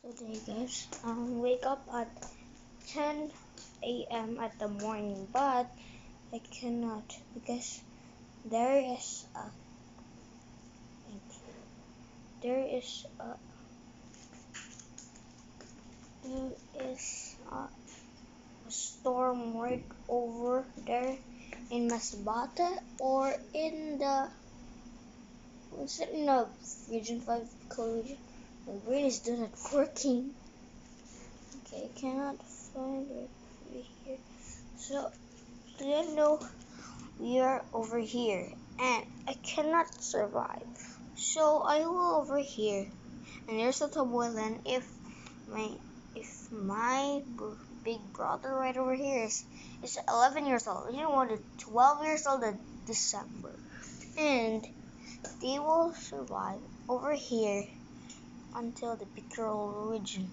Today, guys, wake up at 10 a.m. at the morning, but I cannot because there is a there is a there is a storm right over there in Masbate or in the was it in the Region 5 region. My brain is not working. Okay, I cannot find it over here. So I know we are over here and I cannot survive. So I will over here and there's a turbulence if my big brother right over here is 11 years old. You know what? 12 years old in December, and they will survive over here until the Pickerel region,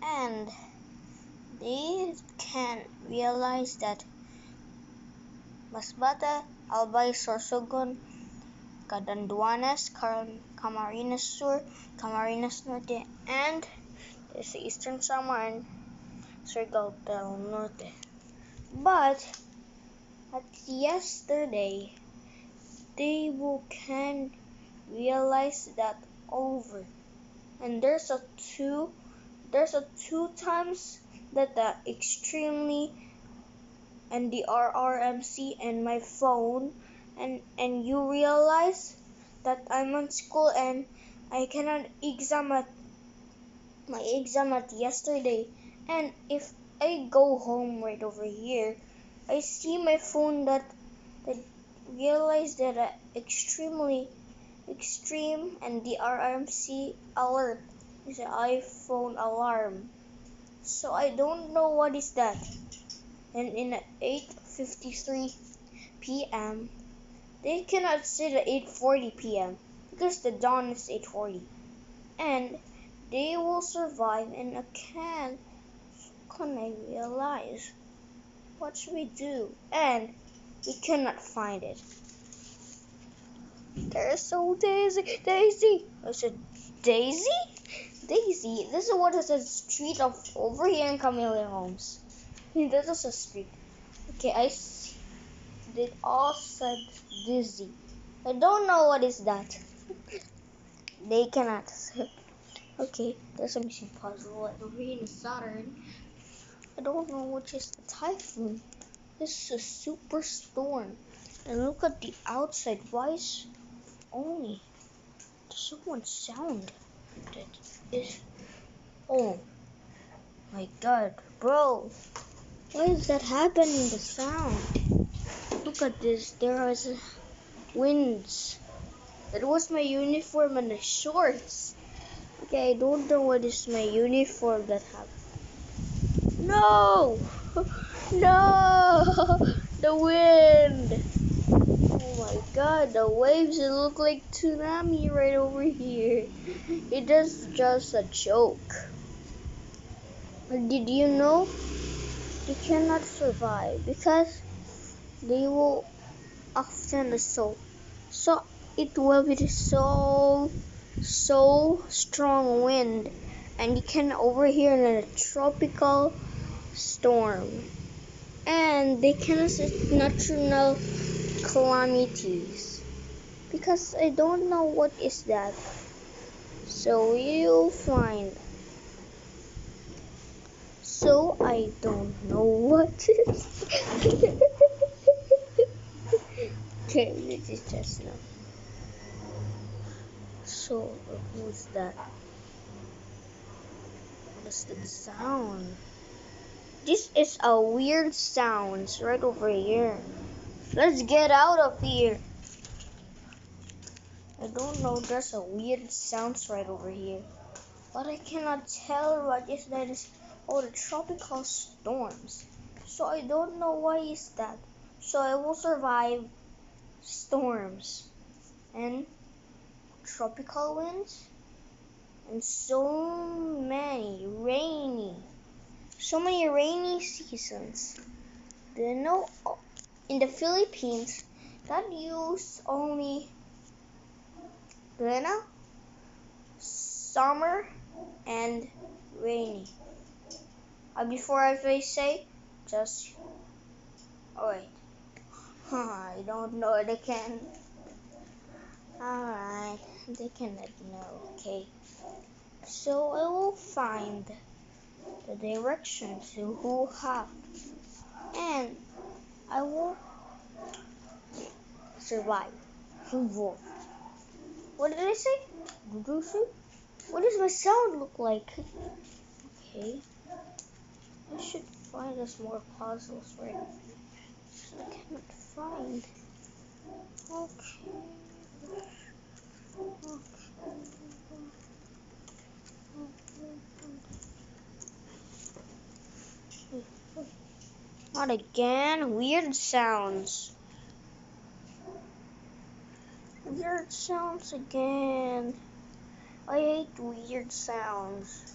and they can realize that Masbate, Albay, Sorsogon, Catanduanes, Camarines Sur, Camarines Norte, and there's the Eastern Samar and Surigao del Norte. But at yesterday, they can realize that over, and there's a two times that the extremely and the RRMC and my phone, and you realize that I'm on school and I cannot exam at my exam at yesterday. And if I go home right over here, I see my phone that realize that extremely extreme and the RRMC alert is an iPhone alarm. So I don't know what is that. And in at 8:53 p.m. they cannot sit at 8:40 p.m. because the dawn is 8:40, and they will survive. And I can I realize what should we do? And we cannot find it. There's so Daisy. I said Daisy. Daisy. This is what is the street of over here in Camille Homes. This is a street. Okay, I see. They all said dizzy. I don't know what is that. They cannot say. Okay, there's a missing puzzle over here in Saturn. I don't know which is the typhoon. This is a super storm. And look at the outside. Why is only there's one sound that is. Oh my God, bro! Why is that happening? The sound. Look at this. There is winds. That was my uniform and the shorts. Okay, I don't know what is my uniform that happened. No! No! The wind! Oh my God, the waves look like tsunami right over here. It is just a joke. But did you know they cannot survive because they will often so it will be so strong wind, and you can overhear in a tropical storm, and they can assist natural calamities because I don't know what is that. So you'll find. So I don't know what is. Okay, this is just now. So who's that? What's the sound? This is a weird sounds right over here. Let's get out of here. I don't know, there's a weird sounds right over here. But I cannot tell what is that is. Oh, the tropical storms. So I don't know why is that. So I will survive storms and tropical winds and so many rainy seasons. Do you know in the Philippines that use only, do you know, summer and rainy. Before I say, just wait. I don't know they can. Alright, they cannot know. Okay, so I will find the directions to who have, and I will survive. What did I say? What does my sound look like? Okay, I should find us more puzzles, right? I cannot find. Okay. Not again. Weird sounds. Weird sounds again. I hate weird sounds.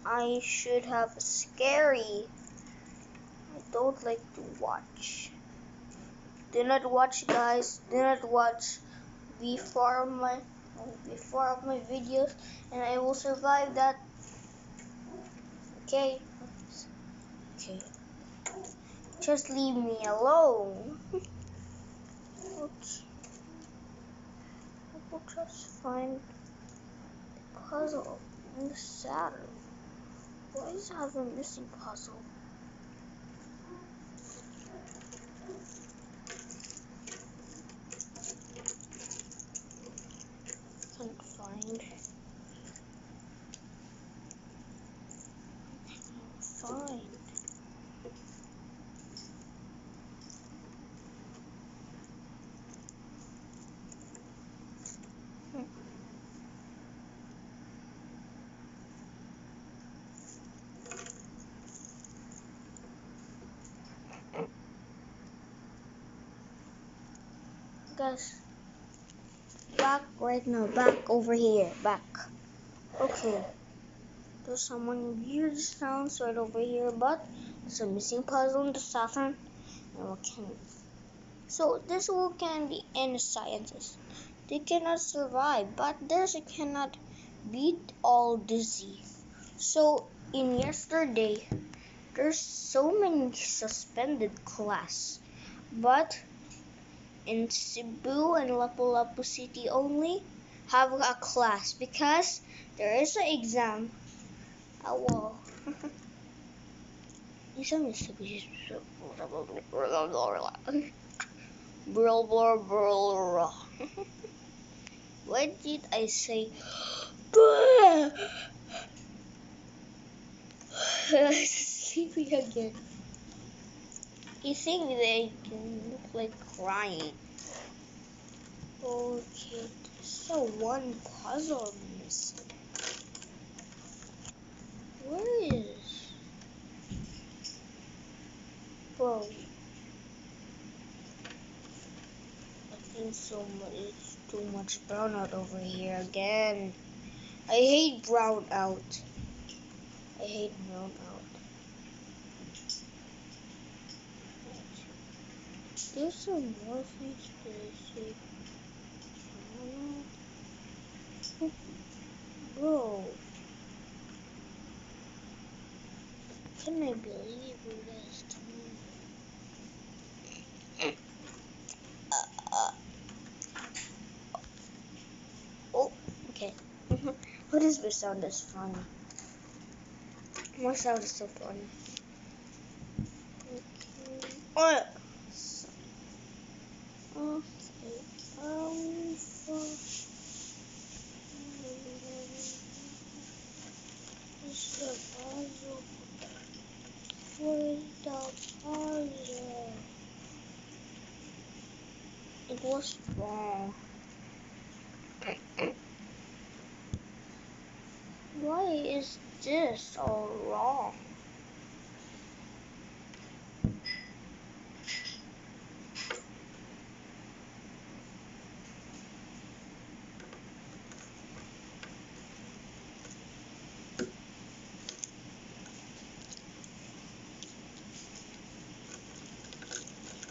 I should have scary. I don't like to watch. Do not watch, guys. Do not watch before my videos, and I will survive that. Okay. Okay. Just leave me alone. Okay. I will just find the puzzle in the Saturn. Why is have a missing puzzle? Can't find. Find. Guys, back right now, back over here, back. Okay, there's some weird sounds right over here, but there's a missing puzzle in the Saturn, and what can? So this will can be any scientist. They cannot survive, but there's cannot beat all dizzy. So in yesterday, there's so many suspended class, but in Cebu and Lapu-Lapu City only have a class because there is an exam. Well, what did I say? Sleepy again. You think they can look like crying? Okay, so one puzzle missing. Where is? Bro, I think so much. It's too much brownout over here again. I hate brownout. I hate brownout. There's some more things to see. Bro, can I believe you guys? Oh, okay. What is this sound that's funny? My sound is so funny. Okay. Oh. Okay. What's the puzzle? What is the puzzle? It was wrong. Why is this all wrong?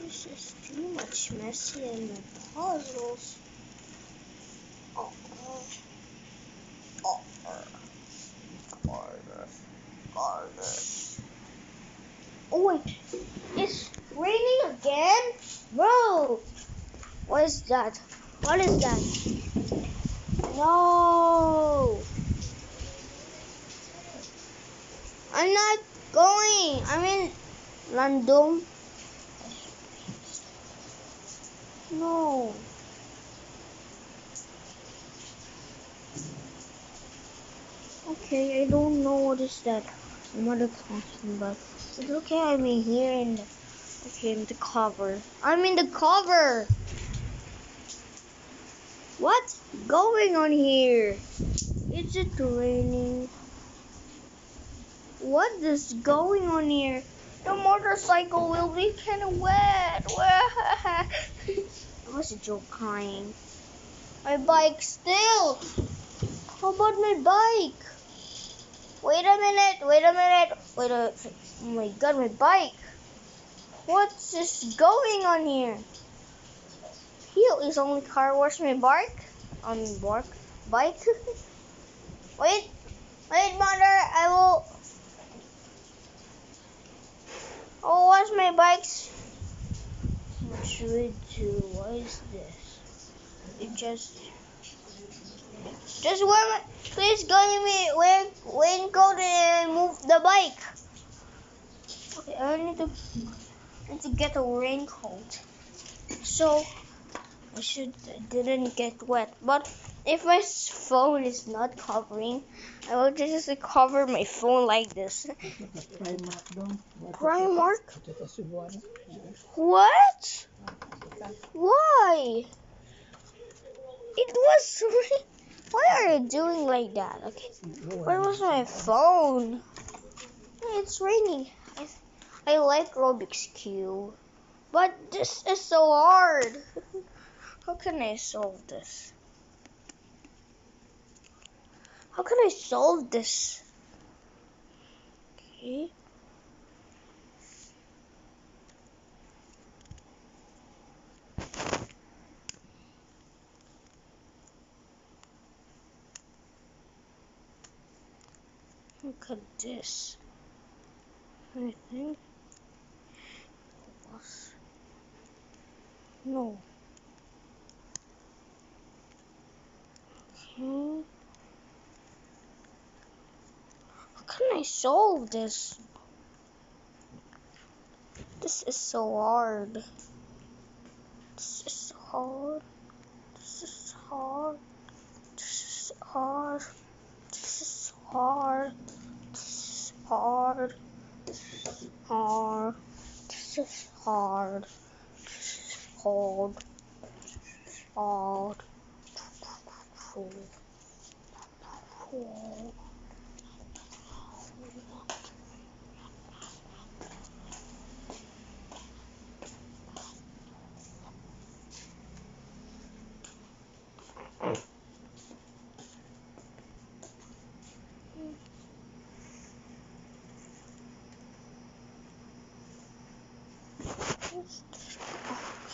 This is too much messy in the puzzles. Oh. wait. It's raining again? Bro! What is that? What is that? No! I'm not going. I'm in London. No. Okay, I don't know what is that. I'm not talking about. It's okay, I'm in here in the, okay, in the cover. I'm in the cover. What's going on here? Is it raining? What is going on here? The motorcycle will be kind of wet. It was a joke crying. My bike still. How about my bike? Wait a minute. Oh my god, my bike. What's this going on here? Here is only car wash my bike. Bike. Wait, mother, I'll wash my bikes. What should we do? What is this? It just wear please go to me wear raincoat and move the bike. Okay, I need to get a raincoat. So I didn't get wet. But if my phone is not covering, I will just cover my phone like this. Primark? What? Why? It was. Why are you doing like that? Okay. Where was my phone? It's raining. I like Rubik's Cube. But this is so hard. How can I solve this? How can I solve this? Okay. Look at this. I think no. Okay. How can I solve this? This is so hard. This is hard. This is hard. This is hard. This is hard. This is hard. This is hard. This is hard. This is hard. Hard.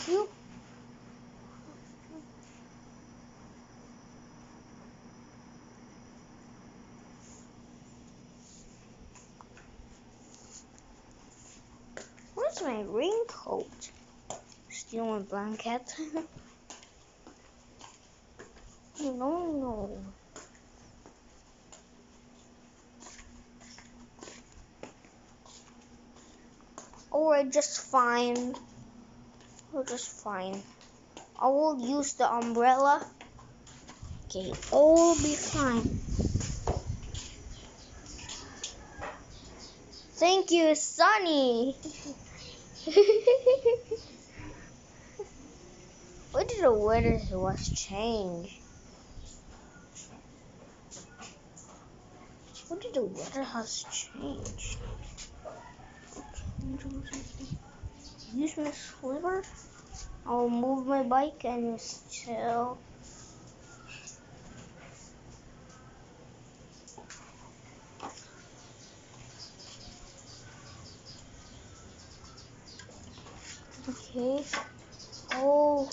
You. Where's my raincoat? Still my blanket. No. Alright, just fine. Just fine. I will use the umbrella. Okay, all will be fine. Thank you, Sunny. Why did the weather was change? What did the weather has changed? Use my sliver. I'll move my bike and still. Okay. Oh,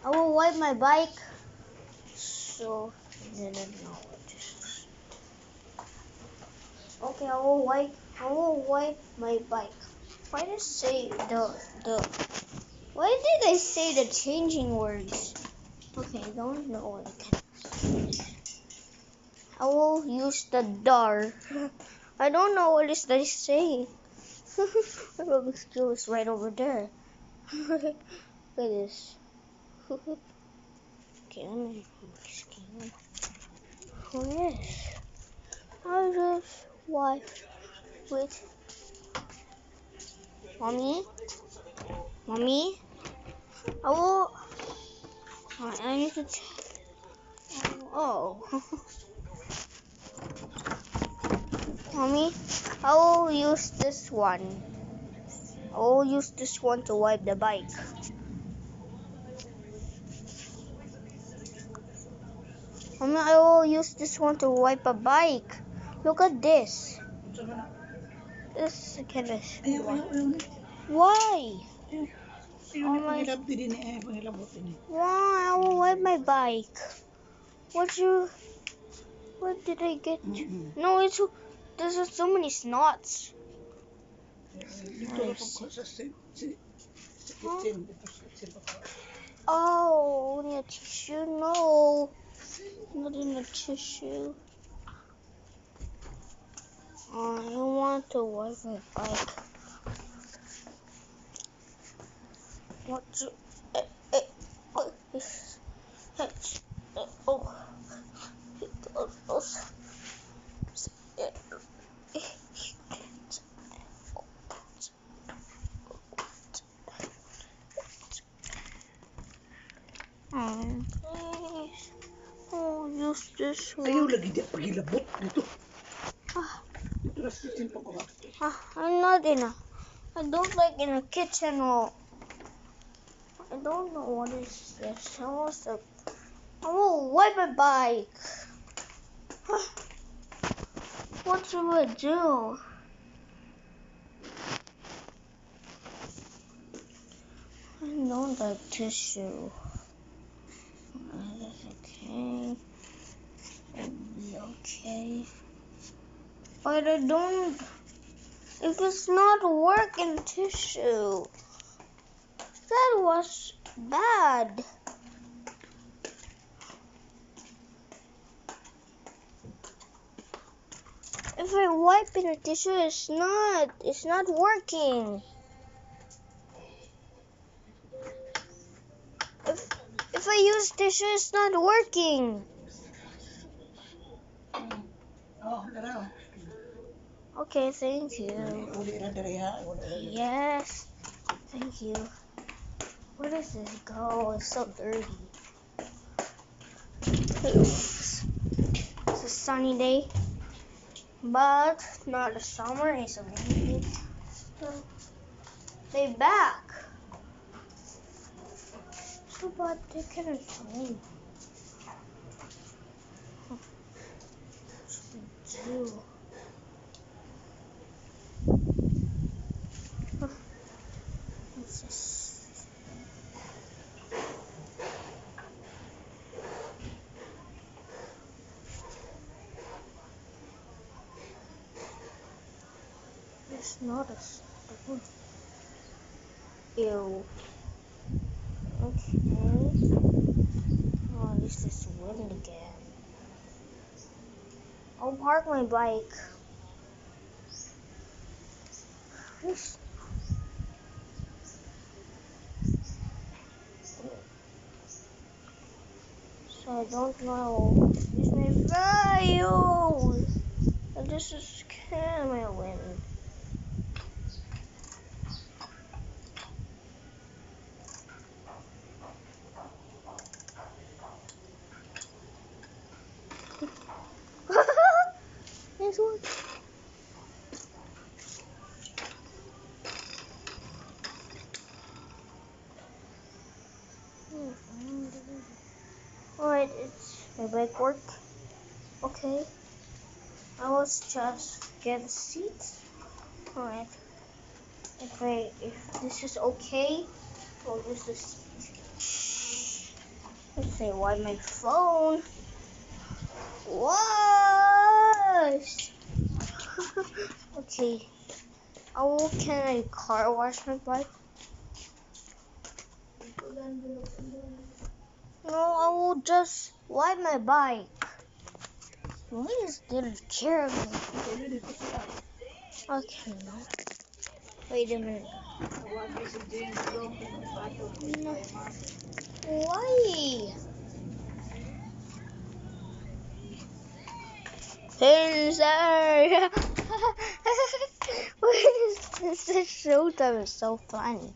I will wipe my bike. So I didn't know what this is. Okay, I will wipe my bike. Why did I say the? Why did I say the changing words? Okay, I don't know what I can. I will use the dar. I don't know what is they saying. My Rubik's Cube is right over there. Look at this. Okay, let me Rubik's Cube. Oh yes. I'll just wipe with mommy. Mommy. I will. I need to. Oh. Mommy, I will use this one. I will use this one to wipe the bike. Mommy, I will use this one to wipe a bike. Look at this. This can be. Why? Oh my. Why? I will wipe my bike. What did I get? No, it's. There's so many snots. Huh? Oh, only a tissue? No, not in a tissue. I want to wipe my bike. What? Please. Oh, use this one. Ayaw lagi dia pagilabot dito. I'm not in a. I don't like in a kitchen or. I don't know what is this. I will wipe my bike. What should I do? I don't like tissue. That's okay. Okay. But I don't. If it's not working tissue, that was bad. If I wipe in a tissue, it's not working. If I use tissue, it's not working. Okay, thank you. Yes, thank you. Where does this go? It's so dirty. It's a sunny day, but not a summer. It's a rainy day. They back. So bad they can't swim. Do. It's not a stone. Ew. Okay. Oh, at least it's wind again. I'll park my bike. So I don't know. It's my value. And this is camera wind. Nice one. Alright, it's my bike work. Okay. I will just get a seat. Alright. If this is okay, I'll use this. Let's say why my phone. What? Okay. Oh, can I car wash my bike? No, I will just wipe my bike. Please take care of me. Okay, no. Wait a minute. No. Why? Pincer! What is this? This showtime is so funny.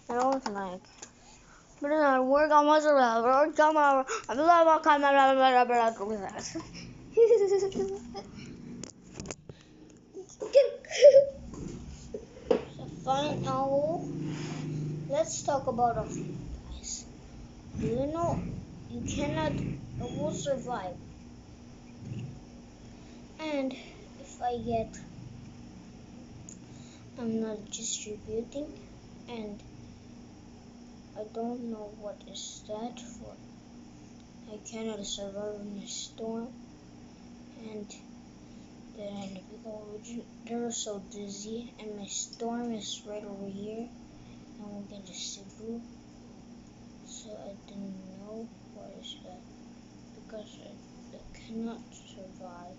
I don't like. But then work on my work on my So fine now. Let's talk about a few guys. Do you know you cannot will survive? And if I get I'm not distributing and I don't know what is that for. I cannot survive in a storm and then they're so dizzy and my storm is right over here and we'll get a Cebu. So I didn't know what is that because I cannot survive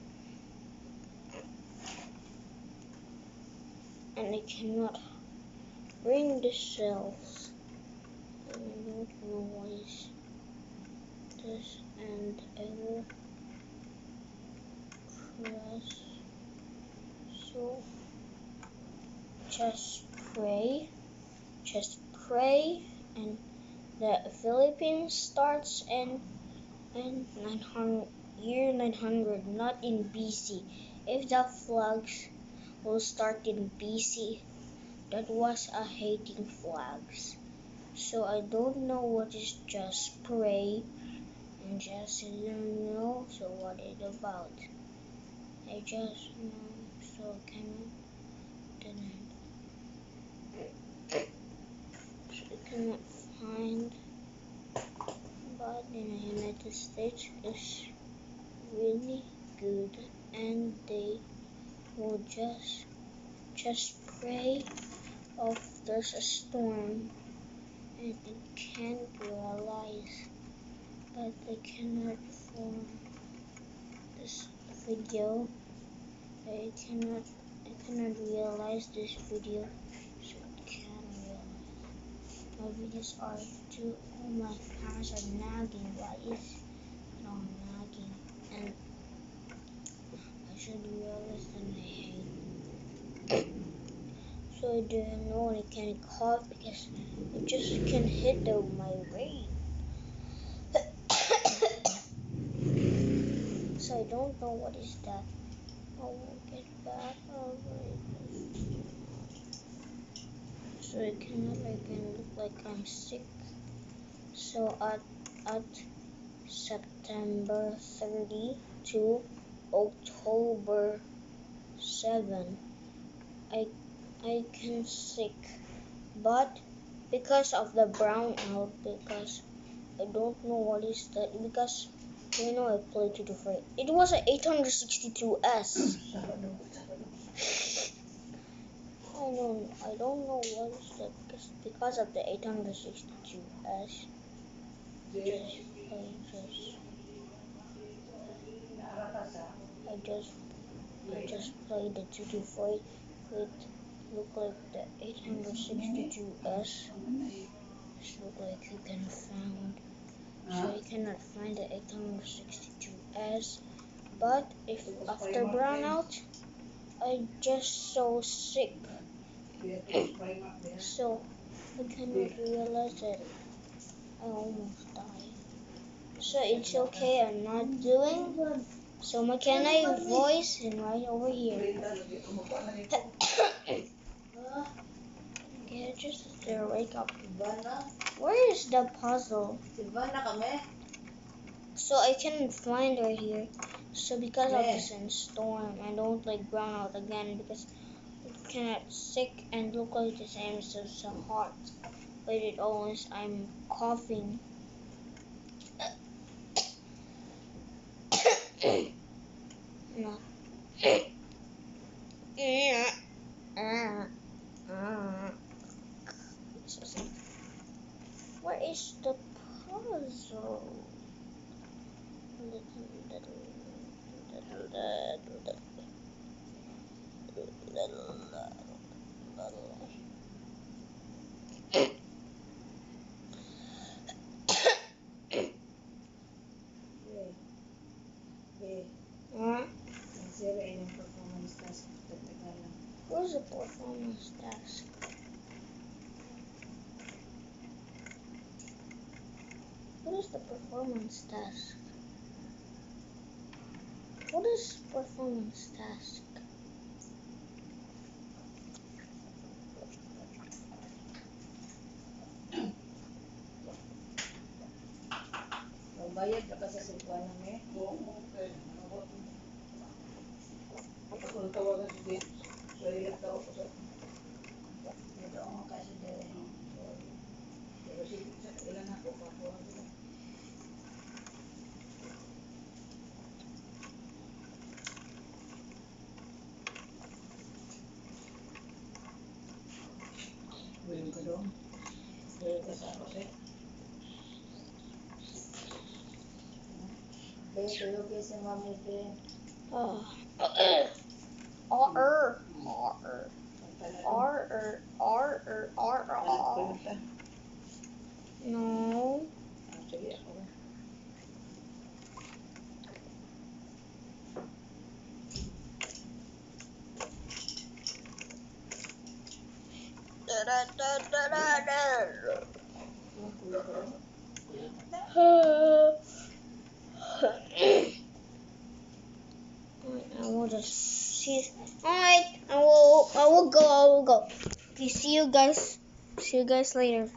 and I cannot bring the cells and I don't know what is this and I will press so just pray and the Philippines starts in 900 not in BC. If the flags will start in BC, that was a hating flags. So I don't know what is just pray and just didn't know so what it about. I just know so didn't so I cannot find but in the United States is really good and they will just pray if there's a storm and they can't realize but they cannot form this video. I cannot realize this video so I can realize my videos are too my cameras are nagging guys. No nagging and I should realize that I hate so I didn't know I can cough because it just can hit my brain. So I don't know what is that. I will get back over it. So I cannot look like I'm sick. So at September 30 to October 7, I can sick, but because of the brownout, because I don't know what is that, because you know I played to the free. It was an 862S. I don't know what is that because of the 862S. I just played the 224 with look like the 862S. Just look like you can find. So you cannot find the 862S. But if after brownout, I just so sick. So I cannot realize that I almost died. So it's okay, I'm not doing. So McKenna voice and right over here. Okay, just there, wake up. Where is the puzzle? So I can't find right here. So because of this storm, I don't like brownout again because it cannot sick and look like the same so hot. But it always I'm coughing. No. Where is the puzzle? Where's the performance task? What is the performance task? What is performance task? Bayad ka sa silpuan namin. Ako nang tawagan si Dave. Sorry lang tawag ko sa... Ito ang kasi dahil. Pero sa ilan ako pa. Willing ka doon? Willing ka sa ako sa'yo? Pero kasi mami pe. No. Sige ako. I will just see. Alright, I will go. Okay, see you guys. See you guys later.